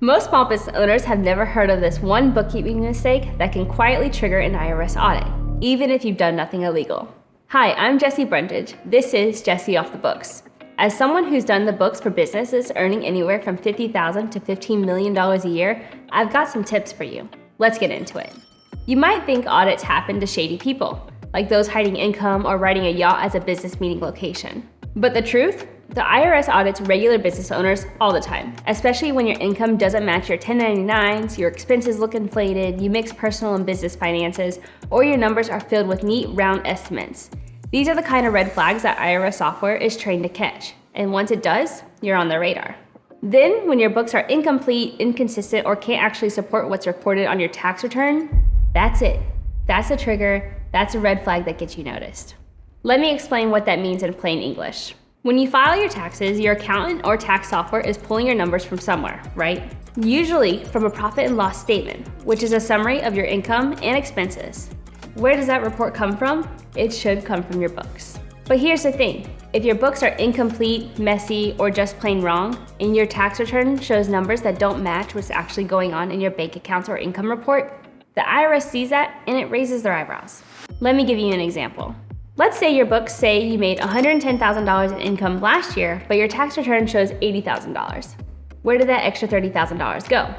Most small business owners have never heard of this one bookkeeping mistake that can quietly trigger an IRS audit, even if you've done nothing illegal. Hi, I'm Jessie Brundage. This is Jessie Off the Books. As someone who's done the books for businesses earning anywhere from $50,000 to $15 million a year, I've got some tips for you. Let's get into it. You might think audits happen to shady people, like those hiding income or riding a yacht as a business meeting location. But the truth? The IRS audits regular business owners all the time, especially when your income doesn't match your 1099s, your expenses look inflated, you mix personal and business finances, or your numbers are filled with neat, round estimates. These are the kind of red flags that IRS software is trained to catch, and once it does, you're on the radar. Then, when your books are incomplete, inconsistent, or can't actually support what's reported on your tax return, that's it. That's a trigger, that's a red flag that gets you noticed. Let me explain what that means in plain English. When you file your taxes, your accountant or tax software is pulling your numbers from somewhere, right? Usually from a profit and loss statement, which is a summary of your income and expenses. Where does that report come from? It should come from your books. But here's the thing, if your books are incomplete, messy, or just plain wrong, and your tax return shows numbers that don't match what's actually going on in your bank accounts or income report, the IRS sees that and it raises their eyebrows. Let me give you an example. Let's say your books say you made $110,000 in income last year, but your tax return shows $80,000. Where did that extra $30,000 go?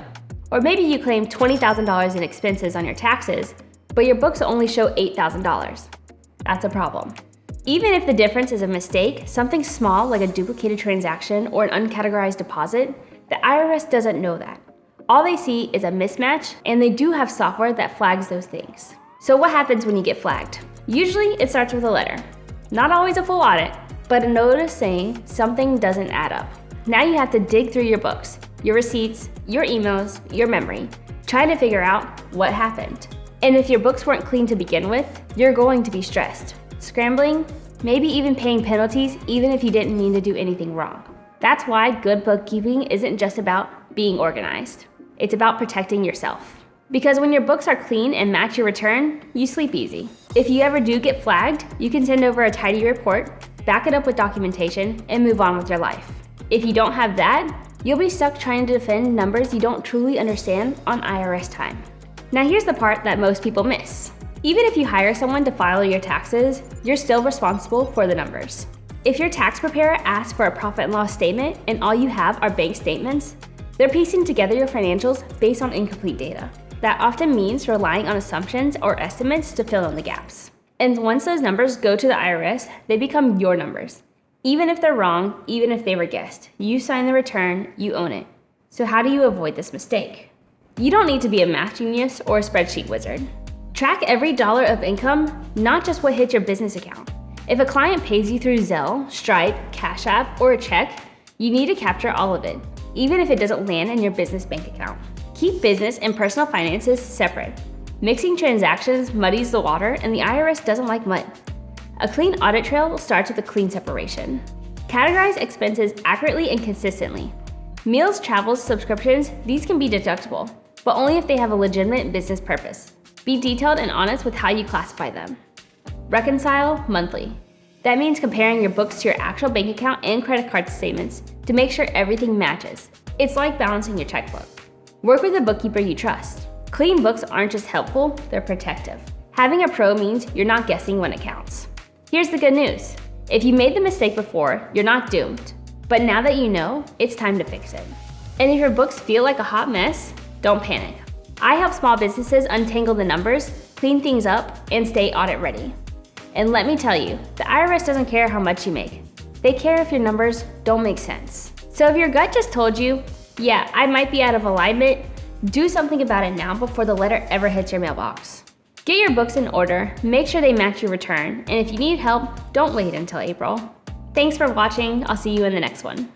Or maybe you claim $20,000 in expenses on your taxes, but your books only show $8,000. That's a problem. Even if the difference is a mistake, something small like a duplicated transaction or an uncategorized deposit, the IRS doesn't know that. All they see is a mismatch, and they do have software that flags those things. So what happens when you get flagged? Usually it starts with a letter. Not always a full audit, but a notice saying something doesn't add up. Now you have to dig through your books, your receipts, your emails, your memory, trying to figure out what happened. And if your books weren't clean to begin with, you're going to be stressed, scrambling, maybe even paying penalties even if you didn't mean to do anything wrong. That's why good bookkeeping isn't just about being organized. It's about protecting yourself. Because when your books are clean and match your return, you sleep easy. If you ever do get flagged, you can send over a tidy report, back it up with documentation, and move on with your life. If you don't have that, you'll be stuck trying to defend numbers you don't truly understand on IRS time. Now here's the part that most people miss. Even if you hire someone to file your taxes, you're still responsible for the numbers. If your tax preparer asks for a profit and loss statement and all you have are bank statements, they're piecing together your financials based on incomplete data. That often means relying on assumptions or estimates to fill in the gaps. And once those numbers go to the IRS, they become your numbers. Even if they're wrong, even if they were guessed, you sign the return, you own it. So how do you avoid this mistake? You don't need to be a math genius or a spreadsheet wizard. Track every dollar of income, not just what hits your business account. If a client pays you through Zelle, Stripe, Cash App, or a check, you need to capture all of it, even if it doesn't land in your business bank account. Keep business and personal finances separate. Mixing transactions muddies the water, and the IRS doesn't like mud. A clean audit trail starts with a clean separation. Categorize expenses accurately and consistently. Meals, travels, subscriptions, these can be deductible, but only if they have a legitimate business purpose. Be detailed and honest with how you classify them. Reconcile monthly. That means comparing your books to your actual bank account and credit card statements to make sure everything matches. It's like balancing your checkbook. Work with a bookkeeper you trust. Clean books aren't just helpful, they're protective. Having a pro means you're not guessing when it counts. Here's the good news. If you made the mistake before, you're not doomed. But now that you know, it's time to fix it. And if your books feel like a hot mess, don't panic. I help small businesses untangle the numbers, clean things up, and stay audit ready. And let me tell you, the IRS doesn't care how much you make. They care if your numbers don't make sense. So if your gut just told you, yeah, I might be out of alignment, do something about it now before the letter ever hits your mailbox. Get your books in order, make sure they match your return, and if you need help, don't wait until April. Thanks for watching, I'll see you in the next one.